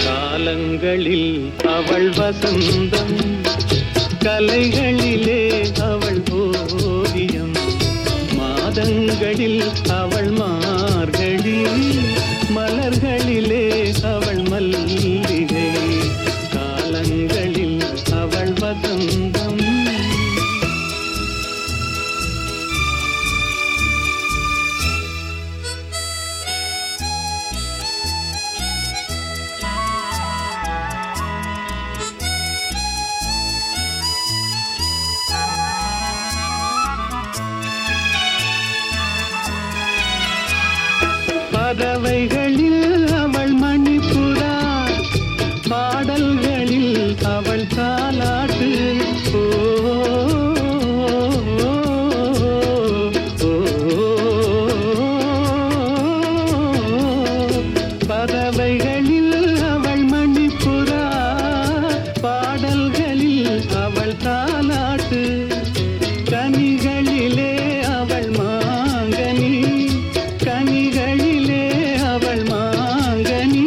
காலங்களில் அவள் வசந்தம், கலைகளிலே அவள் ஓவியம், மாதங்களில் அவள் மார்கழி, மலர்களிலே அவள் மல்லிகை. காலங்களில் அவள் வசந்தம். பறவைகளில் அவள் மணிப்புறா, பாடல்களில் அவள் தாலாட்டு. பறவைகளில் அவள் மணிப்புறா, பாடல்களில் அவள் தாலாட்டு. கனிகளிலே அவள் மாங்கனி, கனிகளிலே அவள் மாங்கனி,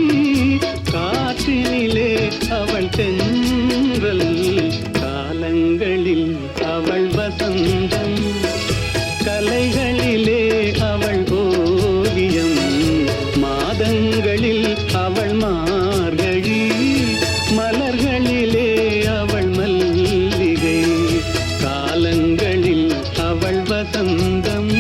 காற்றினிலே அவள் தென்றல். காலங்களில் அவள் வசந்தம், கலைகளிலே அவள் ஓவியம், மாதங்களில் அவள் மார்கழி, மலர்களிலே அவள் மல்லிகை. காலங்களில் அவள் வசந்தம்.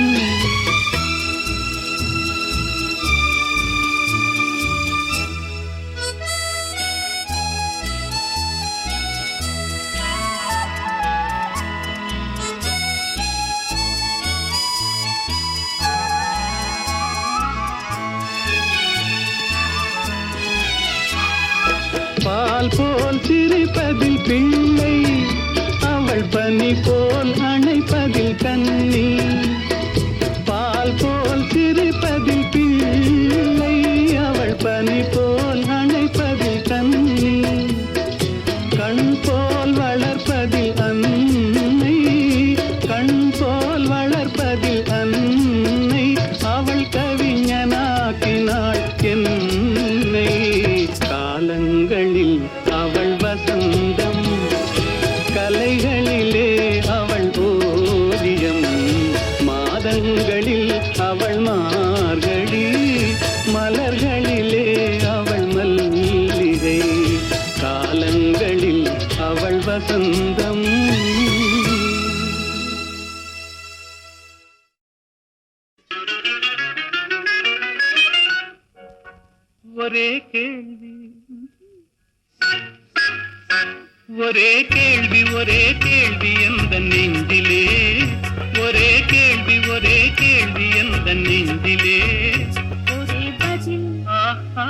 பால் போல் சிரிப்பதில் பிள்ளை, அவள் பனி போல் அணைப்பதில் கண்ணி. பால் போல் சிரிப்பதில் பிள்ளை, அவள் பனி போல் அணைப்பதில் கண்ணி. கண் போல் வளர்ப்பதில் அன்னை, கண் போல் வளர்ப்பதில் அன்னை. அவள் கவிஞனாக்கினாள் என்னை. காலங்களில் அவள் வசந்தம், கலைகளிலே அவள் ஓவியம், மாதங்களில் அவள் மார்கழி, மலர்களிலே அவள் மல்லிகை. காலங்களில் அவள் வசந்தம். ஒரே கேள்வி, ஒரே கேள்வி, ஒரே கேள்வி எந்த நெஞ்சிலே, ஒரே கேள்வி, ஒரே கேள்வி எந்த நெஞ்சிலே. ஒரே பதில், ஆஹா,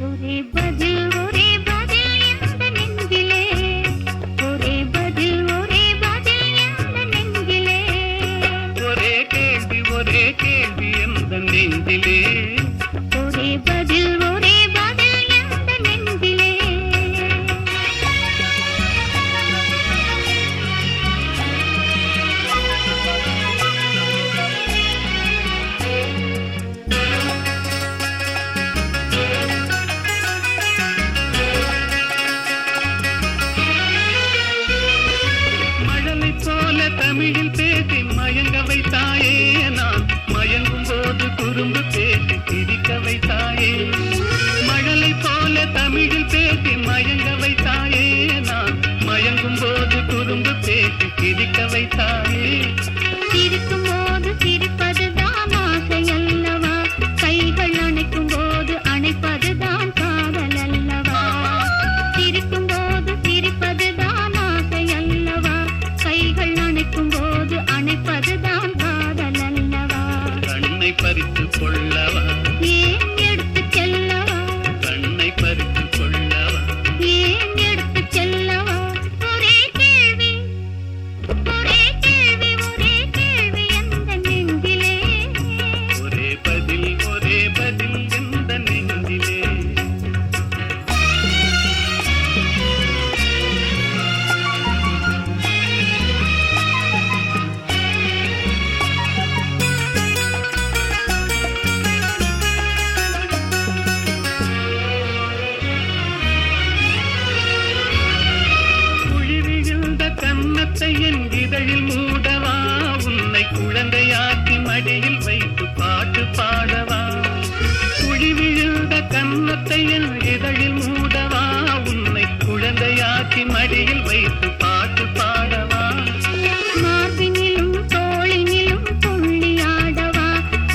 ஒரே பதில், ஒரே பதில் எந்த நெஞ்சிலே. ஒரே பதில், ஒரே பதில் எந்த நெஞ்சிலே. ஒரே கேள்வி, ஒரே கேள்வி எந்த நெஞ்சிலே. ஒரே பதில், ஒரே பதில் எந்த நெஞ்சிலே. மழலை போல தமிழில் பேசி மயங்க வைத்தாயே, நான் மயங்கும் போது குறும்பு பேசி சிரிக்க வைத்தாயே. மழலை போல தமிழில் பேசி மயங்க வைத்தாயே, நான் மயங்கும் போது குறும்பு பேசி சிரிக்க வைத்தாயே. சிரிக்கும் போது சிரிப்பதுதான் ஆசை அல்லவா, கைகள் அணைக்கும் போது அணைப்பதுதான் காதல் அல்லவா. சிரிக்கும் போது சிரிப்பதுதான் ஆசை அல்லவா, கைகள் அணைக்கும் போது அணைப்பதுதான் காதல் அல்லவா. கண்ணை பறித்துக் கொள்ளவா, ஏன் எடுத்துச் செல்லவா, கண்ணை பறித்துக் கொள்ளவா. ஏன் எடுத்துச் செல்லவா. ஒரே கேள்வி, மனசு பாட்டு பாடவா மார்பினிலும் தோளினிலும் துள்ளி ஆடவா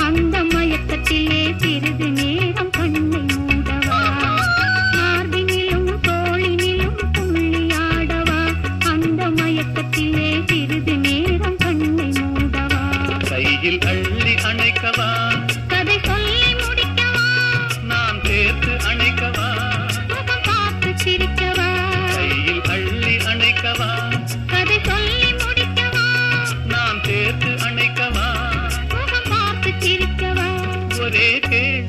அந்த மயக்கத்திலே சிறிது நேரம் கண்ணை மூடவா மார்பினிலும் தோளினிலும் துள்ளி ஆடவா அந்த மயக்கத்திலே சிறிது நேரம் கண்ணை மூடவா கையில் அள்ளி அணைக்கவா கதை சொல்லி முடிக்கவா நான் சேர்த்து அணைக்கவா முகம் பார்த்து சிரிக்கவா கையில் அள்ளி அணைக்கவா கதை சொல்லி முடிக்கவா நான் சேர்த்து அணைக்கவா முகம் பார்த்து சிரிக்கவா ஒரே கேள்வி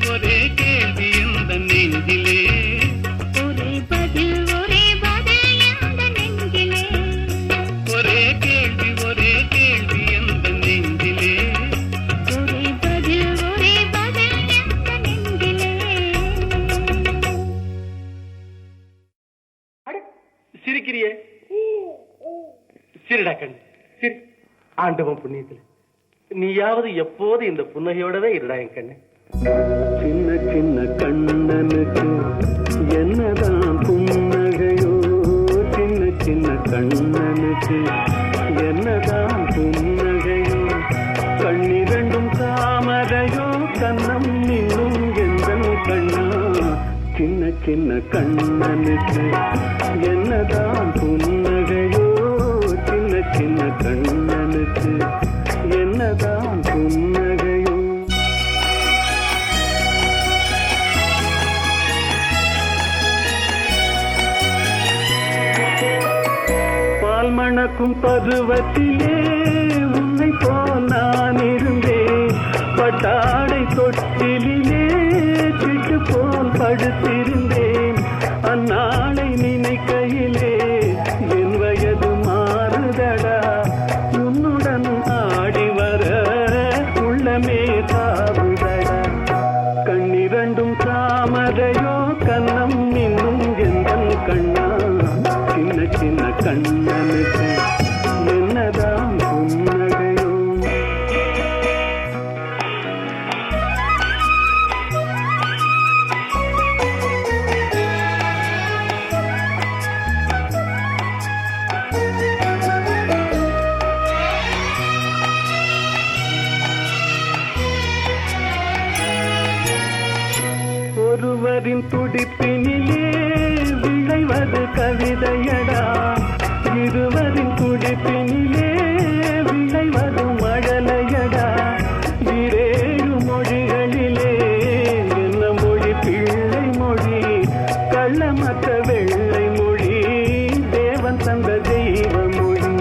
ஒரே கேள்வி இந்த நெஞ்சிலே ஒரே பதில் எந்த நெஞ்சிலே ஒரே கேள்வி இந்த நெஞ்சிலே ஒரே பதில் எந்த நெஞ்சிலே சிரிக்கிறியே சிரிடா கண்ணு சிரி ஆண்டவன் புண்ணியத்துல நீயாவது எப்போது இந்த புன்னகையோடவே இருடா என் கண்ணு சின்ன சின்ன கண்ணனுக்கு என்னதான் புன்னகையோ சின்ன சின்ன கண்ணனுக்கு என்னதான் புன்னகையோ கண்ணிரண்டும் தாமரையோ கண்ணம் இன்னும் எந்த கண்ணா சின்ன சின்ன கண்ணனுக்கு என்னதான் புன்னகையோ சின்ன சின்ன கண்ணனுக்கு என்னதான் புன்னகையோ பால் மணக்கும் பருவத்திலே உன்னை போல் நான் இருந்தேன் பட்டாடை தொட்டிலே சிட்டு போல் படுத்திருந்தேன் அந்நாளை நினைக்கையிலே என் வயது மாறுதடா உன்னுடன் ஆடி வர உள்ளமே தாவுதடா கண்ணிரண்டும் தாமரையோ கண்ணம் இன்னும் எந்த கண்ணா சின்ன சின்ன கண்ணனுக்கு என்னதான் புன்னகையோ ஒருவரின் துடிப்பினிலே விளைவது கவிதையடா இருவரின் துடிப்பினிலே விளைவது மழலையடா இரேழு மொழிகளிலே என்ன மொழி பிள்ளை மொழி கள்ளமற்ற வெள்ளை மொழி தேவன் தந்த தெய்வ மொழி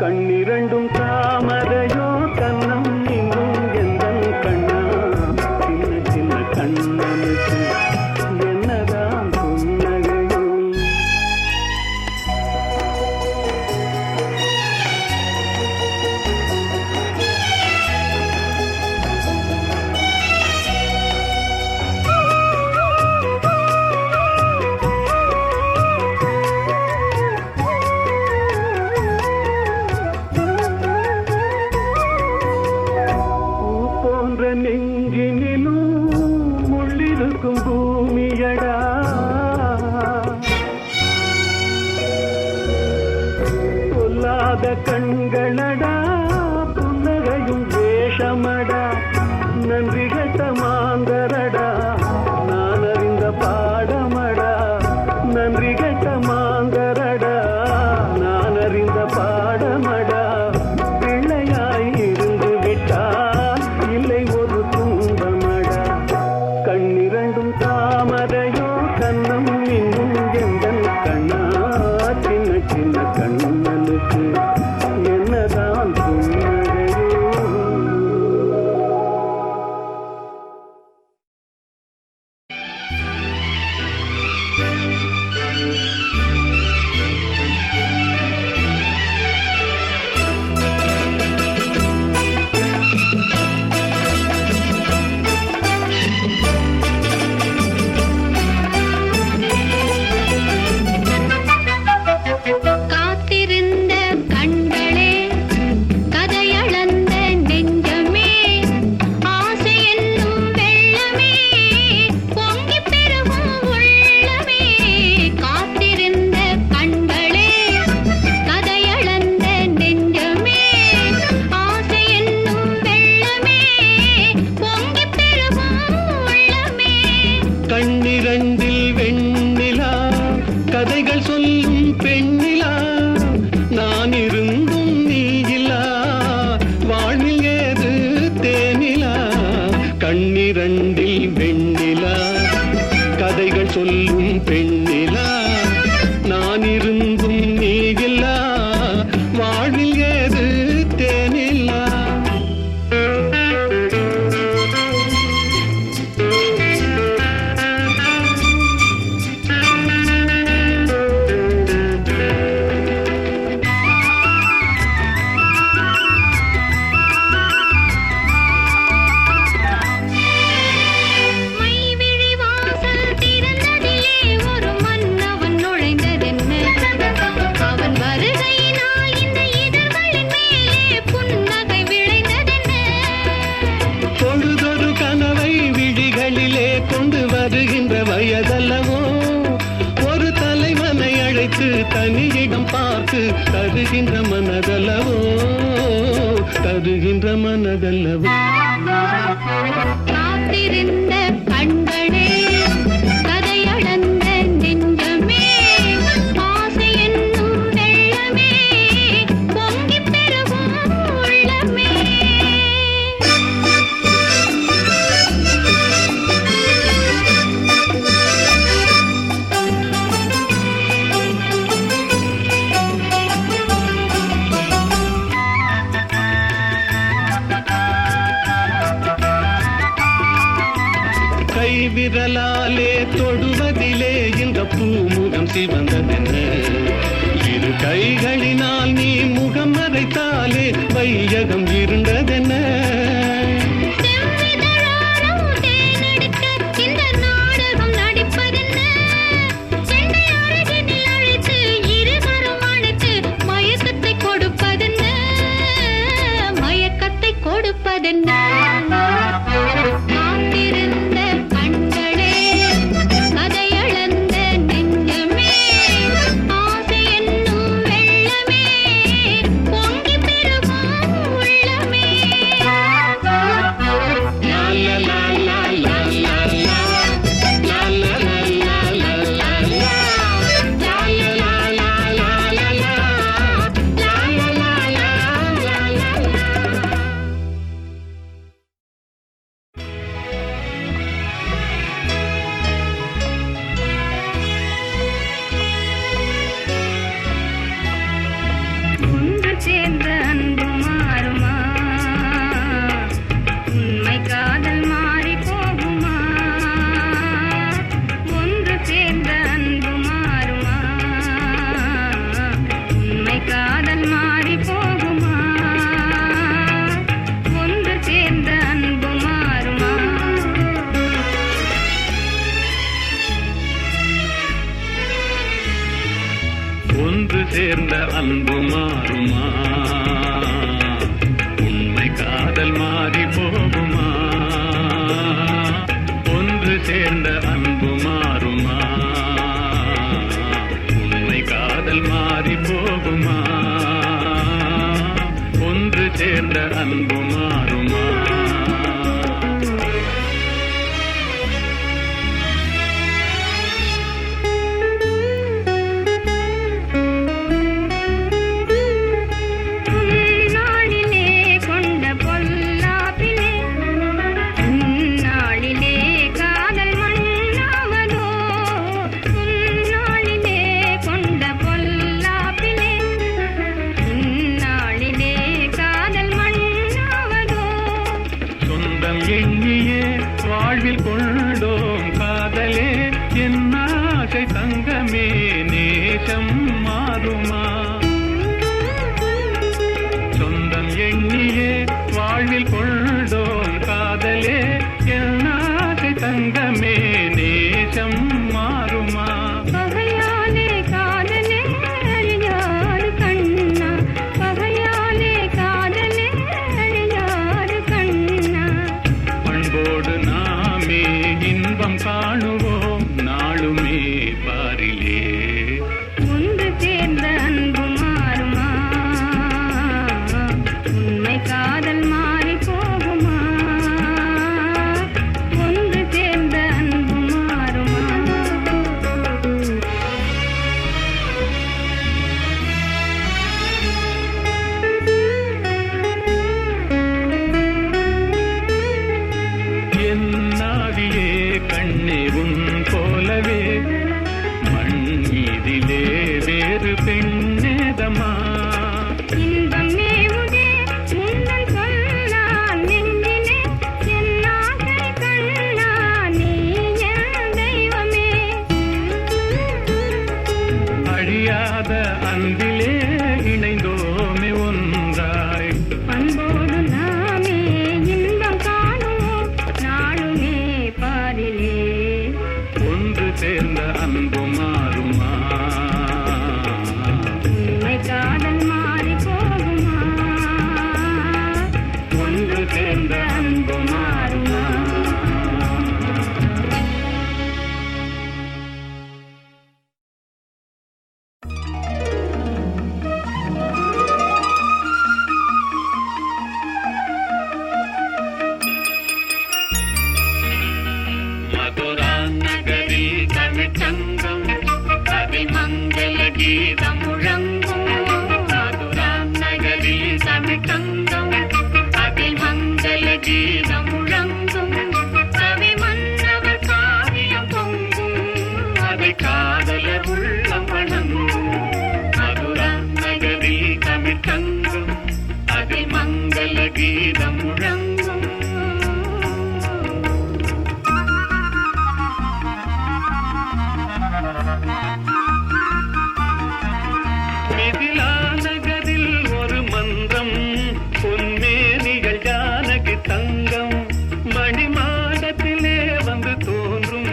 கண்ணிரண்டும் தாமரையோ கண்ணம் இன்னும் எந்த கண்ணா சின்ன சின்ன கண்ணனுக்கு என்னதான் புன்னகையோ பூ போன்ற நெஞ்சினிலும் முள்ளிருக்கும் பூமியடா பொல்லாத கண்களடா புன்னகையும் வேஷமடா நன்றி கட்ட மாந்தரடா நான் அறிந்த பாடமடா நன்றி கட்ட மாந்தரடா நான் அறிந்த பாடமடா பிள்ளையாய் இருந்து விட்டால் இல்லை ஒரு துன்பமடா கண்ணிரண்டும் தாமரையோ கண்ணம் இன்னும் எந்த கண்ணா சின்ன சின்ன கண்ணனுக்கு என்னதான் கதைகள் சொல்லும் பெண்ணிலா நான் இருந்தும் நீ இல்லா வாழ்வில் ஏது தேனிலா கண்ணிரண்டில் வெண்ணிலா கதைகள் சொல்லும் பெண்ணிலா நான் இருந்தும் நீ இல்லா வாழ்வில் ஏது தேனிலா மைவிழி வாசல் திறந்ததிலே ஒரு மன்னவன் நுழைந்ததென்ன அவன் வருகையினால் இந்த இதழ்களின் மேலே புன்னகை விளைந்ததென்ன பொழுதொரு கனவை விழிகளிலே கொண்டு வருகின்ற வயதல்லவோ ஒரு தலைவனை அழைத்து தனியிடம் பார்த்து தருகின்ற மனதல்லவோ தருகின்ற மனதல்லவோ காத்திருந்த கண்களே கதையளந்த நெஞ்சமே ஆசை என்னும் வெள்ளமே பொங்கிப் பெருகும் உள்ளமே கை விரலாலே தொடுவதிலே இந்த பூமுகம் சிவந்ததென்ன இரு கைகளினால் நீ முகம் மறைத்தாலே வையகம் இருண்டதென்ன செவ்விதழாரம் தேனெடுக்க இந்த நாடகம் நடிப்பதென்ன சென்னை அழகினில் அழைத்து இருவரும் அழைத்து மயக்கத்தை கொடுப்பதென்ன மயக்கத்தை கொடுப்பதென்ன காத்திருந்த கண்களே கதையளந்த நெஞ்சமே ஆசை என்னும் வெள்ளமே பொங்கிப் பெருகும் உள்ளமே ஒன்று சேர்ந்த அன்பு மாறுமா உண்மை காதல் மாறி போகுமா ஒன்று சேர்ந்த அன்பு மாறுமா உண்மை காதல் மாறி போகுமா ஒன்று சேர்ந்த அன்பு மாறுமா ஒன்று சேர்ந்த அன்பு மாறுமா உண்மை காதல் மாறி போகுமா ஒன்று சேர்ந்த அன்பு மாறுமா உண்மை காதல் மாறி போகுமா ஒன்று சேர்ந்த அன்பு மாறுமா உன்னாளிலே கொண்ட பொல்லாப்பிலே உன்னாளிலே காதல் மண்ணாவதோ உன்னாளிலே கொண்ட பொல்லாப்பிலே உன்னாளிலே காதல் மண்ணாவதோ அதிலே வேறு பெண்ணேதமா இன்பம் மேவுதே முன்னன் சொன்னான் நெஞ்சிலே என் ஆசை கண்ணா நீ என் தெய்வமே அழியாத அன்பிலே இணைந்தோமே ஒன்றாய் அன்போடு நாமே இன்பம் காணுவோம் நாளுமே பாரிலே ஒன்று சேர்ந்த அன்பு மாறுமா உண்மை காதல் மாறி போகுமா ஒன்று சேர்ந்த அன்பு மாறுமா மதுரா நகரில் தமிழ்ச்சங்கம் அதில் மங்கள கீதம் முழங்கும் மதுரா நகரில் தமிழ்ச்சங்கம் அதில் மங்கள கீதம் முழங்கும் கவி மன்னவர் காவியம் பொங்கும் அதை காதலர் உள்ளம் வணங்கும் மதுரா நகரில் தமிழ்ச்சங்கம் அதில் மங்கள கீதம் முழங்கும் மிதிலா நகரில் ஒரு மன்றம் பொன்மேனிகள் ஜானகி தங்கம் மணிமாடத்திலே வந்து தோன்றும்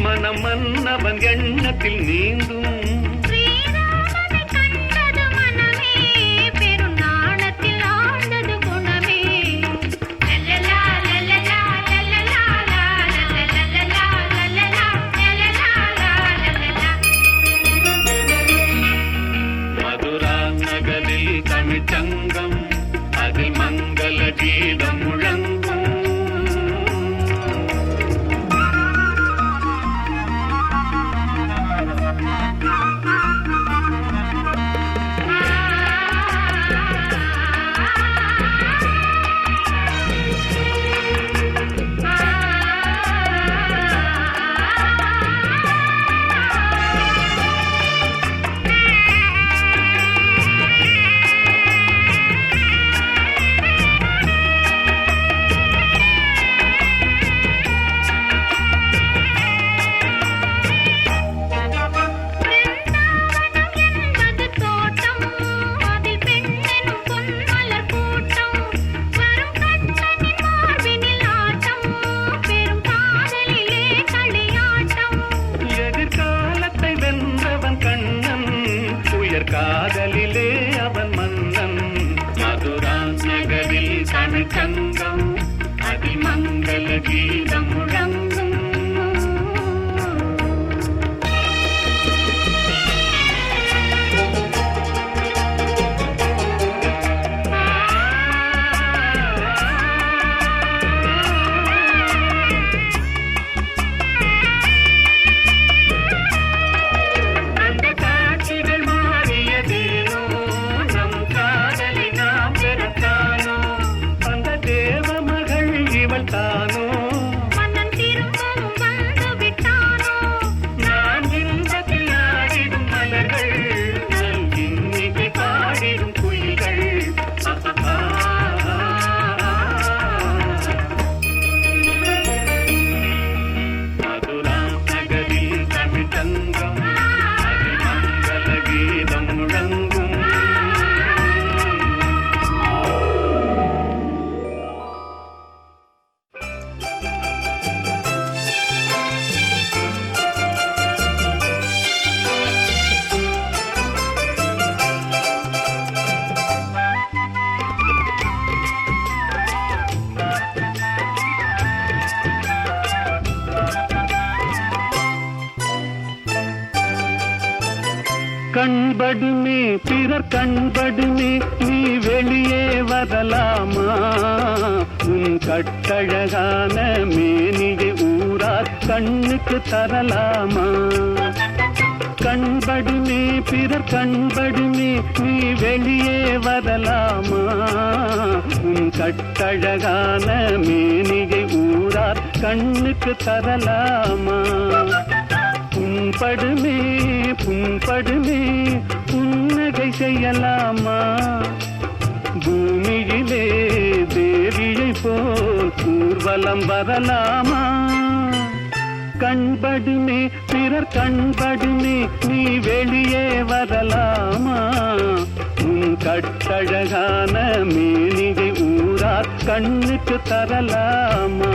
மனம் மன்னவன் எண்ணத்தில் நீந்தும் ஸ்ரீராமனை கண்டது மனமே பெரும் நாணத்தில் ஆழ்ந்தது குணமே லல்லலா லல்லலா லல்லலா லல்லலா லல்லலா லல்லலா மதுரா நகரில் தமிழ்ச்சங்கம் அதில் மங்கள கீதம் முழங்கும் என்பது தோட்டம் அதில் பெண்ணெனும் பொன்மலர் கூட்டம் வரும் கண்ணனின் மார்பினில் ஆட்டம் பெரும் காதலிலே களியாட்டம் எதிர்காலத்தை வென்றவன் கண்ணன் உயர் காதலிலே அவன் மன்னன் மதுரா நகரில் தமிழ்ச்சங்கம் அதில் மங்கள கீதம் முழங்கும் அந்த காட்சிகள் மாறியதேனோ நம் காதலை நாம் பெறத்தானோ அந்த தேவ மகள் இவள் தானோ மன்னன் திரும்பவும் வந்து விட்டானோ நான் இன்பத்தில் ஆடிடும் மலர்கள் நல் இன்னிசை பாடிடும் குயில்கள் மதுரா நகரில் தமிழ்ச்சங்கம் அதில் மங்கள கீதம் முழங்கும் கண்படுமே பிறர் கண்படுமே நீ வெளியே வரலாமா உன் கட்டழகான மேனியை ஊரார் கண்ணுக்கு தரலாமா கண்படுமே பிறர் கண்படுமே நீ வெளியே வரலாமா உன் கட்டழகான மேனியை ஊரார் கண்ணுக்கு தரலாமா புண்படுமே புண்படுமே புன்னகை செய்யலாமா பூமியிலே தேவியை போல் ஊர்வலம் வரலாமா கண்படுமே பிறர் கண்படுமே நீ வெளியே வரலாமா உன் கட்டழகான மேனிகை ஊரார் கண்ணுக்கு தரலாமா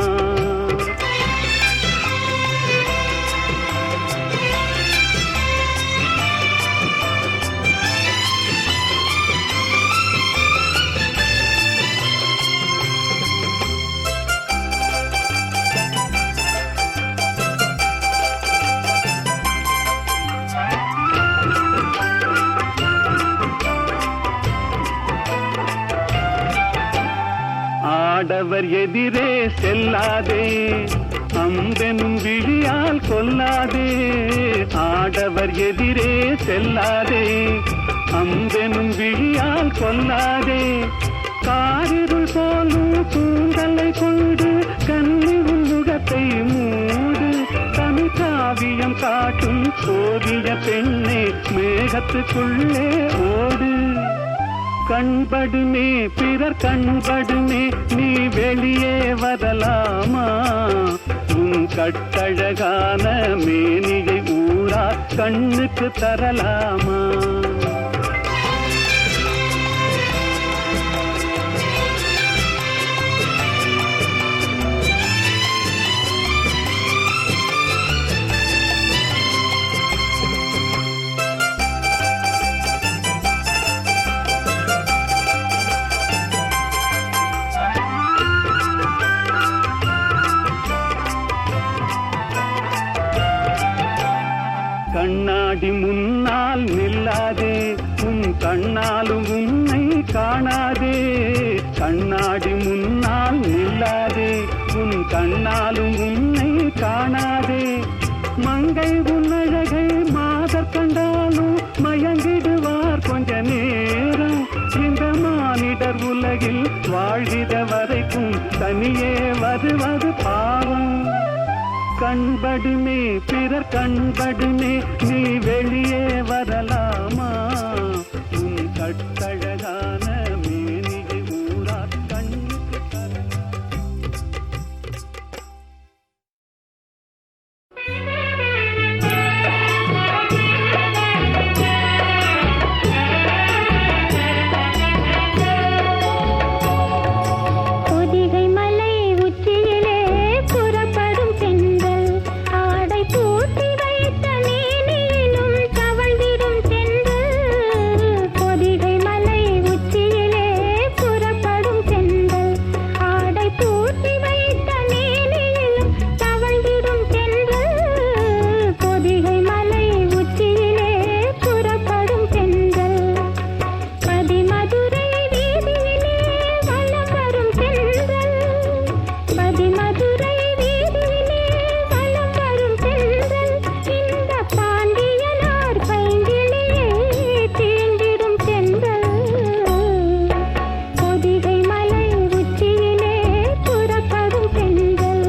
ஆடவர் எதிரே செல்லாதே அம்பெனும் விழியால் கொல்லாதே ஆடவர் எதிரே செல்லாதே அம்பெனும் விழியால் கொல்லாதே காரிருள் போலும் கூந்தலை கொண்டு கண்ணி முகத்தை மூடு தமிழ் காவியம் காட்டும் சோதிய பெண்ணே மேகத்துக்குள்ளே ஓடு கண்படுமே பிறர் கண்படுமே நீ வெளியே வரலாமா உன் கட்டழகான மேனிகை ஊரா கண்ணுக்கு தரலாமா கண்ணாடி முன்னால் நில்லாதே உன் கண்ணாலும் உன்னை காணாதே கண்ணாடி முன்னால் நில்லாதே உன் கண்ணாலும் உன்னை காணாதே மங்கை உன்னழகை மாதர் கண்டாலும் மயங்கிடுவார் கொஞ்ச நேரம் இந்த மானிடர் உலகில் வாழ்கிற வரைக்கும் தனியே வருவது பாவம் கண்படுமே பிறர் கண்படுமே நீ வெளியே வரலாமா உன் கட்டழகான மேனிகை ஊரா கண்ணுக்கு பொதிகை மலை உச்சியிலே புறப்படும் பெண்கள் ஆடை பூட்டி வைத்த மேனியிலும் தவழ்ந்திடும் பெண்கள் பொதிகை மலை உச்சியிலே புறப்படும் பெண்கள் ஆடை பூட்டி வைத்த மேனியிலும் தவழ்ந்திடும் பெண்கள் பொதிகை மலை உச்சியிலே புறப்படும் பெண்கள் பதிமதுரை வீதியிலே வலம் வரும் பெண்கள் பதிமதுரை வீதியிலே வலம் வரும் பெண்கள் இந்த பாண்டியனார் பைங்கிளியே தீண்டிடும் பெண்கள் பொதிகை மலை உச்சியிலே புறப்படும் பெண்கள்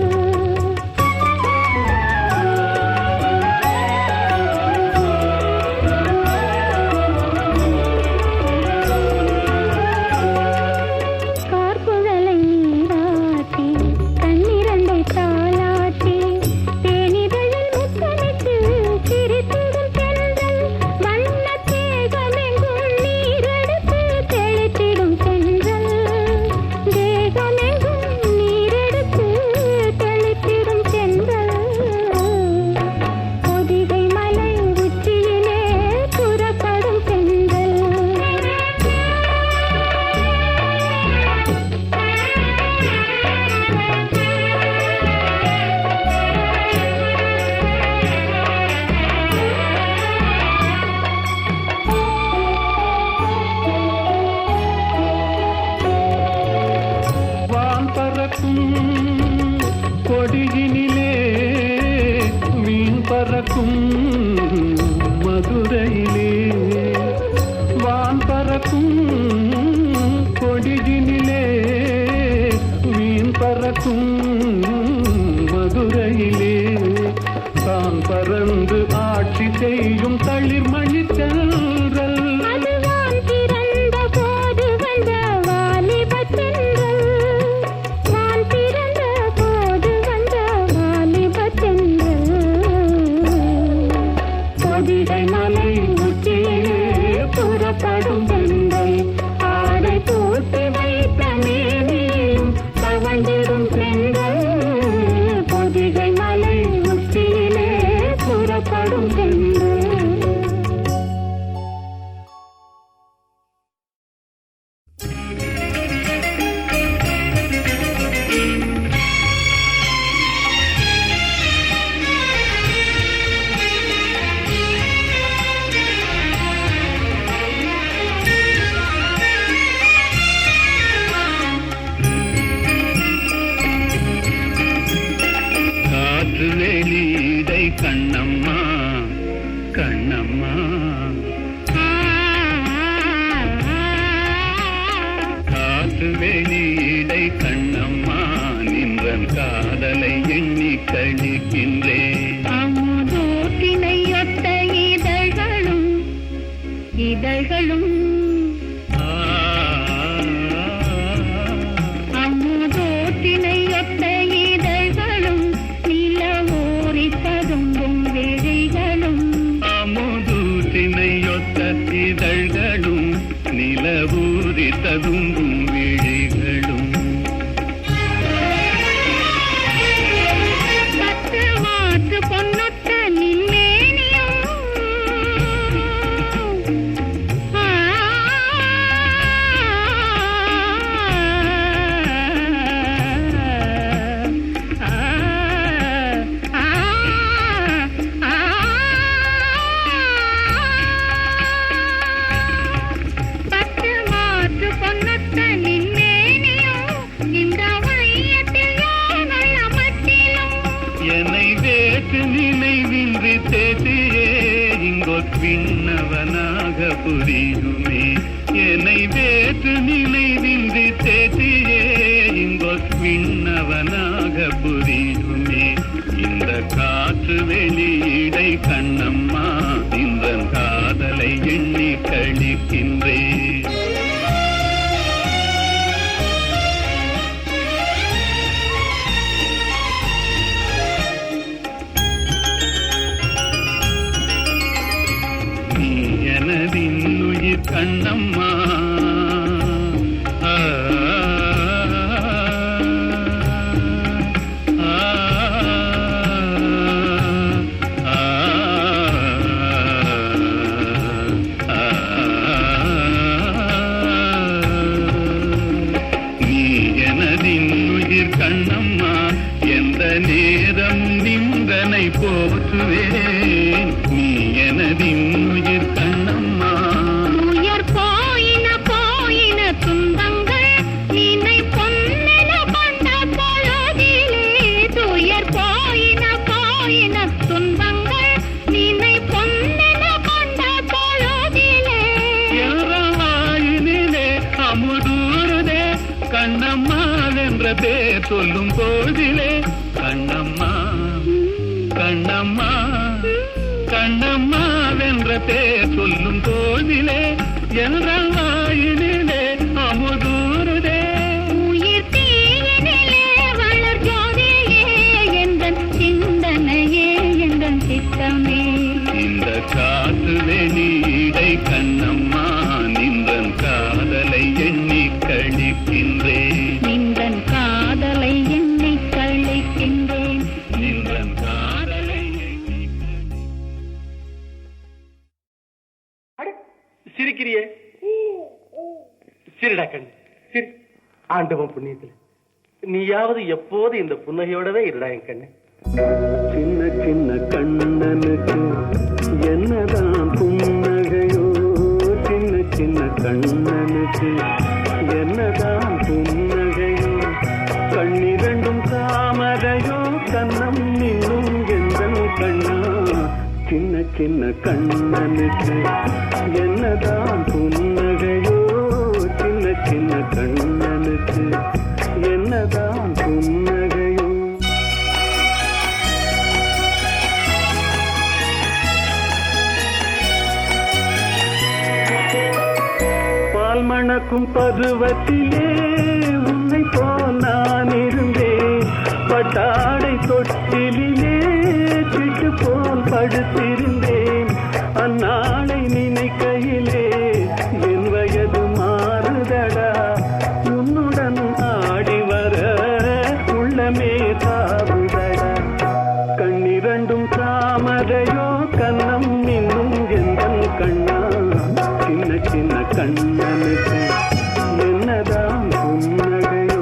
கார்குழலை நீராட்டி தன்னிரண்டை தாளாட்டி தேனிதழில் முத்தமிட்டு சிரித்திடும் பெண்கள் வண்ணத் தேகமெங்கும் நீரெடுத்து தெளித்திடும் பெண்கள் தேகமெங்கும் நீரெடுத்து தெளித்திடும் பெண்கள் பொதிகை மலை உச்சியிலே புறப்படும் பெண்கள் வான் பறக்கும் கொடியினிலே மீன் பறக்கும் மதுரையிலே வான் பறக்கும் கொடியினிலே மீன் பறக்கும் மதுரையிலே தான் பறந்து ஆட்சி செய்யும் தளி வெளியீடை கண்ணம்மா நின்றன் காதலை எண்ணி கழிக்கின்றேன். அமுதூட்டினையொத்த இதழ்களும் இதழ்களும் அமுதூட்டினையொத்த இதழ்களும் நிலவூரி ததும்பும் விழிகளும் அமுதூட்டினையொத்த இதழ்களும் நிலவூரி ததும்பும் விழிகளும் பத்து மாற்று பொன்னொத்த நின்மேனியும் பத்து மாற்று பொன்னொத்த நின்மேனியும் இந்த வையத்தில் யானல்ல மட்டிலும் என்னை வேற்று நினைவின்றி தேதியே இங்கொத் விண்ணவனாக புரியுமே. என்னை வேற்று நினைவின்றி தேதியே இங்கொத் விண்ணவனாக புரியுமே. இந்த காற்று வெளியீடை கண்ணம்மா இந்த காதலை எண்ணி கழிக்கின்றேன். நீ எனதின்னுயிர் கண்ணம்மா ஆ, ஆ, ஆ, ஆ, நீ எனதின்னுயிர் கண்ணம்மா எந்த நேரம் நின்றனை போற்றுவேன். நீ எனதின்னுயிர் கண்ணம்மா உயர் போயின போயின துன்பங்கள் நினை பொன்னென கொண்ட பொழுதிலே துயர் போயின போயின துன்பங்கள் நினை பொன்னென கொண்ட பொழுதிலே எவராயினிலே அமுதூருதே கண்ணம்மா என்ற பேர் சொல்லும் போதிலே கண்ணம்மா கண்ணம்மா கண்ணம்மா என்ற பேர் சொல்லும் போதிலே எவராயினிலே அமுதூருதே. உயிர் தீயினிலே வளர் ஜோதியே எந்தன் சிந்தனையே எந்தன் சித்தமே இந்த காற்று வெளியீடை கண்ணம்மா நின்றன் காதலை எண்ணி கழிக்கின்றேன். நின்றன் காதலை எண்ணி கழிக்கின்றேன் நின்றன் காதலை எண்ணி சிரிக்கிறியே சிரிடா கண்ணு சிரி. ஆண்டவன் புண்ணியத்துல நீயாவது எப்போது இந்த புன்னகையோடவே இருடா என் கண்ணு. சின்ன சின்ன கண்ணனுக்கு என்னதான் புன்னகையோ, சின்ன சின்ன கண்ணனுக்கு என்னதான் புன்னகையோ, கண்ணிரண்டும் தாமரையோ கண்ணம் இன்னும் எந்தன் கண்ணா. சின்ன சின்ன கண்ணனுக்கு என்னதான் புன்னகையோ, சின்ன சின்ன கண்ணனுக்கு என்னதான் புன்னகையோ. பால் மணக்கும் பருவத்திலே உன்னை போல் நான் இருந்தேன். பட்டாடை தொட்டிலே சிட்டு போல் படுத்திருந்தேன். அந்நாளை நினைக்கையிலே என் வயது மாறுதடா. உன்னுடன் ஆடி வர உள்ளமே தாவுதடா. கண்ணிரண்டும் தாமரையோ கண்ணம் இன்னும் எந்தன் கண்ணா. சின்ன சின்ன கண்ணனுக்கு என்னதான் புன்னகையோ.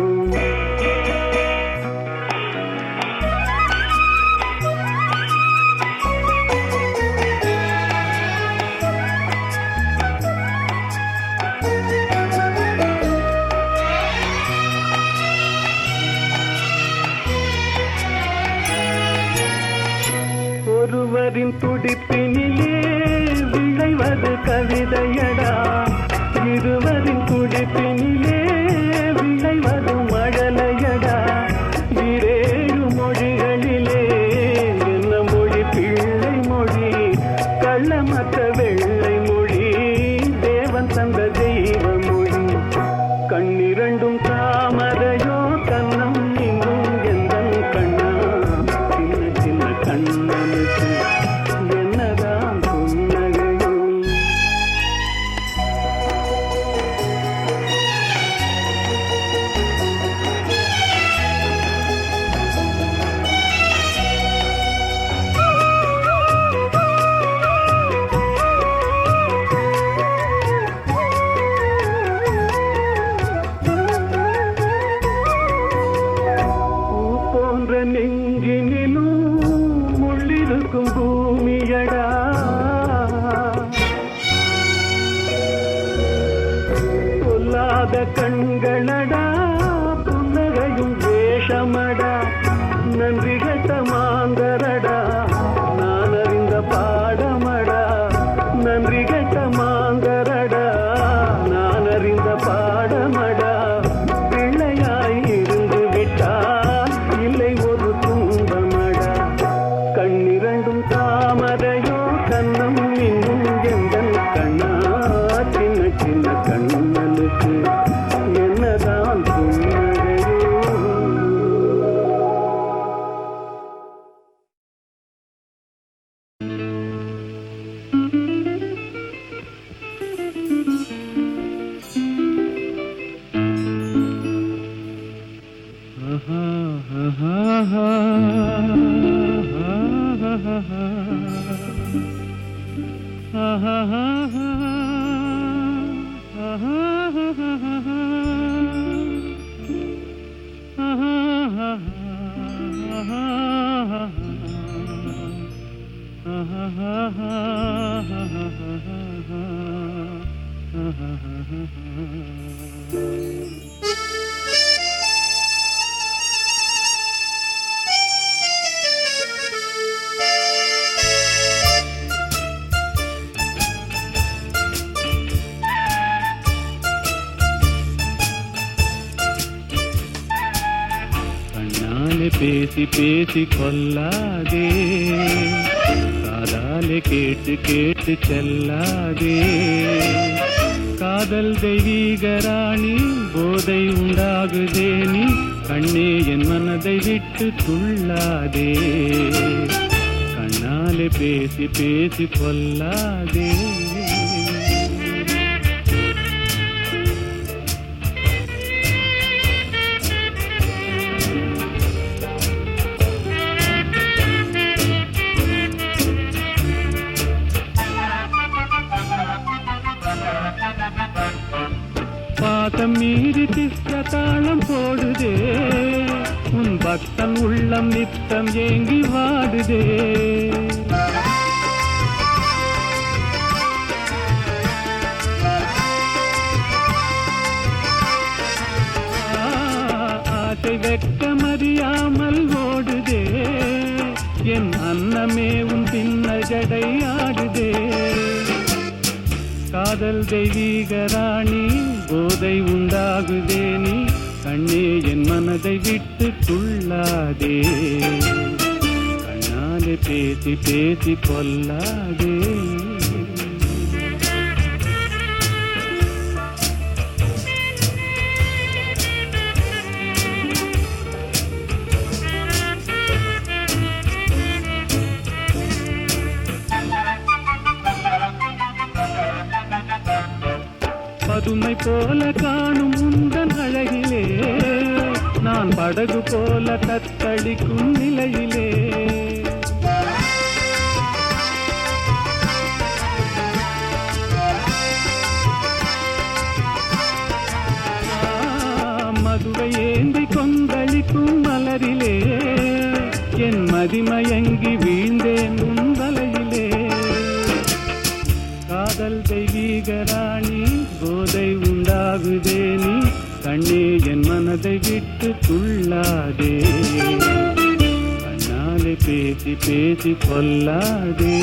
ஒருவரின் துடிப்பினிலே விளைவது கவிதையடா. இரு பொல்லாத கண்களடா புன்னகையும் வேஷமடா நன்றி கட்ட மாந்தரடா நான் அறிந்த பாடமடா நன்றி கட்ட மாந்தரடா நான் அறிந்த பாடமடா பிள்ளையாய் இருந்து விட்டால் இல்லை ஒரு துன்பமடா கண்ணிரண்டும் தாமரையோ கண்ணம் இன்னும் எந்தன் கண்ணா சின்ன சின்ன கண்ணனுக்கு என்னதான் புன்னகையோ பேசி பேசி கொல்லாதே காதாலே கேட்டு கேட்டு செல்லாதே காதல் தெய்வீக ராணி போதை உண்டாகுதே நீ கண்ணே என் மனதை விட்டு துள்ளாதே கண்ணாலே பேசி பேசி கொல்லாதே பாதம் மீறி திஷ்ட தாளம் போடுதே உன் பக்தன் உள்ளம் நித்தம் ஏங்கி வாடுதே ஆசை வெட்கமறியாமல் ஓடுதே என் அன்னமே உன் பின்ன ஜடை ஆடுதே காதல் தெய்வீக ராணி போதை உண்டாகுதே நீ கண்ணே என் மனதை விட்டு துள்ளாதே கண்ணாலே பேசி பேசி கொல்லாதே பதுமை போல காணும் உந்தன் அழகிலே நான் படகு போல தத்தளிக்கும் நிலையிலே மதுவை ஏந்தி கொந்தளிக்கும் மலரிலே என் மதிமயங்கி வீழ்ந்தேன் உன் வலையிலே காதல் தெய்வீக ராணி போதை உண்டாகுதே நீ கண்ணே என் மனதை விட்டு துள்ளாதே கண்ணாலே பேசி பேசி கொல்லாதே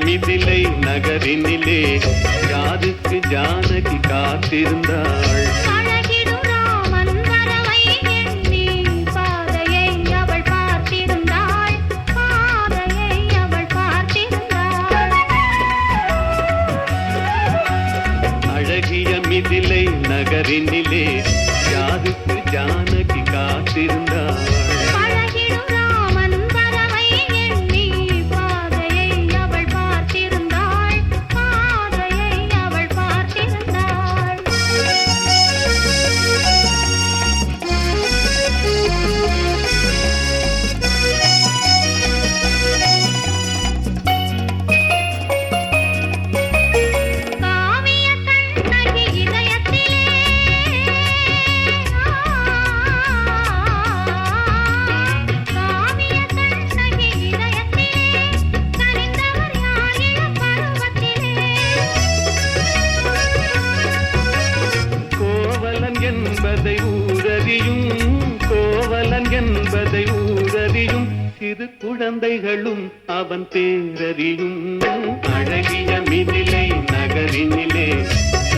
மிதிலை நகரினிலே யாருக்கு ஜானகி காத்திருந்தாள் அழகிடும் ராமன் வரவை எண்ணி பாதையை அவள் பார்த்திருந்தாள் பாதையை அவள் பார்த்திருந்தாள் அழகிய மிதிலை நகரினிலே யாருக்கு ஜானகி காத்திருந்தாள் அழகிடும் ராமன் வரவை எண்ணி பாதையை அவள் பார்த்திருந்தாள் குழந்தைகளும் அவன் பேரறியும் அழகிய மிதிலை நகரினிலே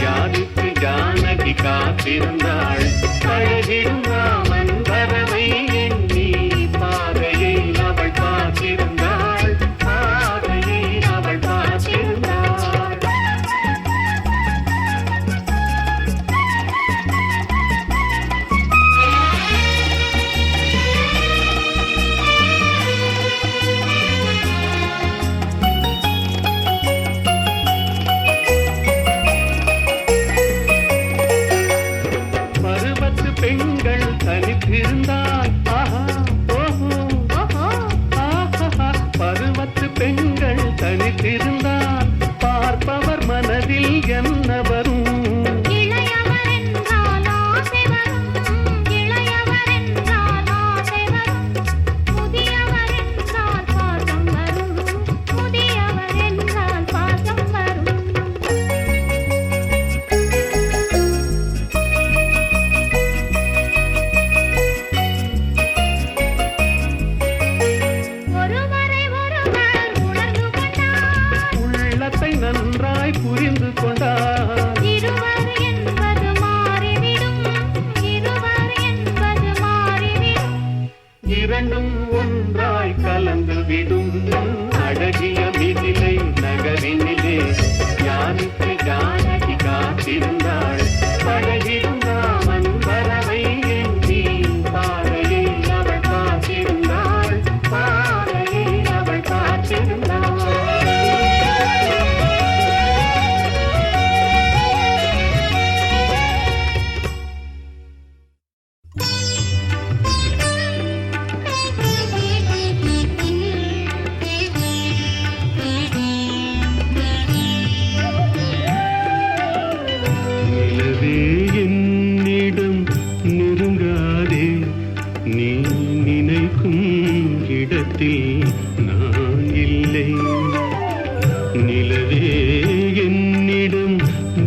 யாருக்கு ஜானகி காத்திருந்தாள் அழகிடும் ராமன் வரவை எண்ணி பாதையை அவள் பார்த்திருந்தாள் பாதையை அவள் பார்த்திருந்தாள் பெண்கள் தனித்திருந்தால் பருவத்து பெண்கள் தனித்திருந்தால் பார்ப்பவர் மனதில் என்ன வரும் இளையவர் என்றால் ஆசை வரும் இளையவர் என்றால் ஆசை வரும் முதியவர் என்றால் பாசம் வரும் முதியவர் என்றால் பாசம் வரும் நன்றாய் புரிந்து கொண்டார் இருவர் என்பது மாறிவிடும் இருவர் என்பது மாறிவிடும் இரண்டும் ஒன்றாய் கலந்து விடும் அழகிய மிதிலை நகரினிலே யாருக்கு ஜானகி காத்திருந்தாள் பழகிடும் ராமன் வரவை எண்ணி பாதையை அவள் காத்திருந்தாள் பாதையை அவள் காத்திருந்தாள் நான் இல்லை நிலவே என்னிடம்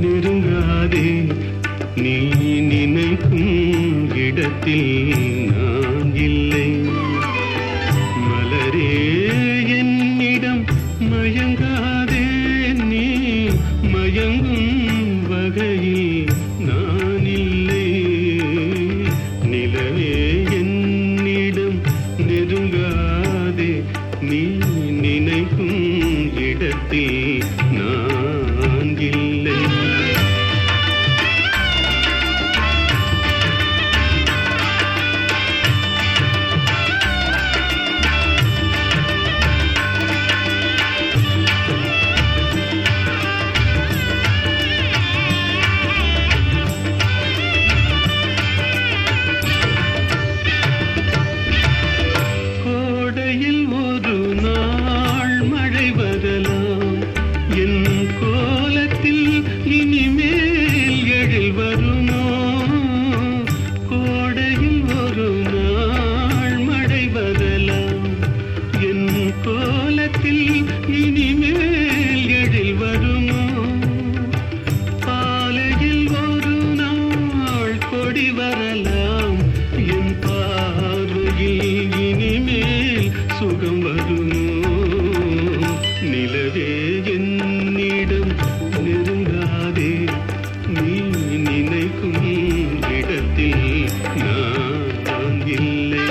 நெருங்காதே நீ நினைக்கும் இடத்தில் நான் இல்லை மலரே என்னிடம் மயங்காதே நீ மயங்கும் வகையில் நான் இல்லை நிலவே என்னிடம் நெருங்காதே நீ நினைக்கும் இடத்தில் நான் இல்லை கோடையில் ஒரு நாள் மழை வரலாம் என் கோலத்தில் இனிமேல் எழில் வருமோ கோடையில் ஒரு நாள் மழை வரலாம் என் கோலத்தில் இனிமேல் எழில் வருமோ பாலையில் ஒரு நாள் கொடி வரலாம் என் பார்வையில் இனிமேல் சுகம் வருமோ நிலவே என்னிடம் நெருங்காதே நீ நினைக்கும் இடத்தில் நான் இல்லை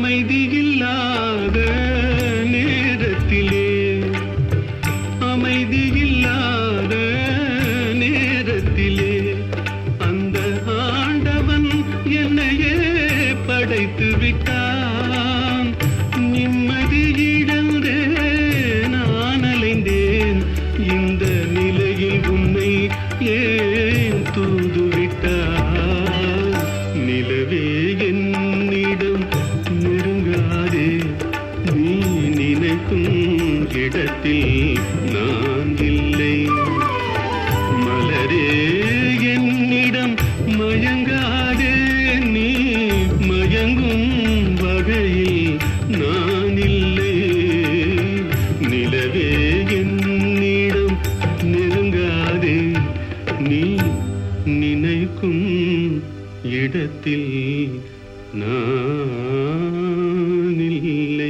அமைதியில்லாத நேரத்திலே அமைதியில்லாத நேரத்திலே அந்த ஆண்டவன் என்னையே படைத்து விட்டான் நிம்மதி இழந்தே நான் அலைந்தேன் இந்த நிலையில் உன்னை ஏன் தூது விட்டான் நிலவே என்னிடம் நெருங்காதே நீ நினைக்கும் இடத்தில் நான் இல்லை மலரே என்னிடம் மயங்காதே நீ மயங்கும் வகையில் நான் இல்லை. நிலவே என்னிடம் நெருங்காதே நீ நினைக்கும் இடத்தில் நான் இல்லை.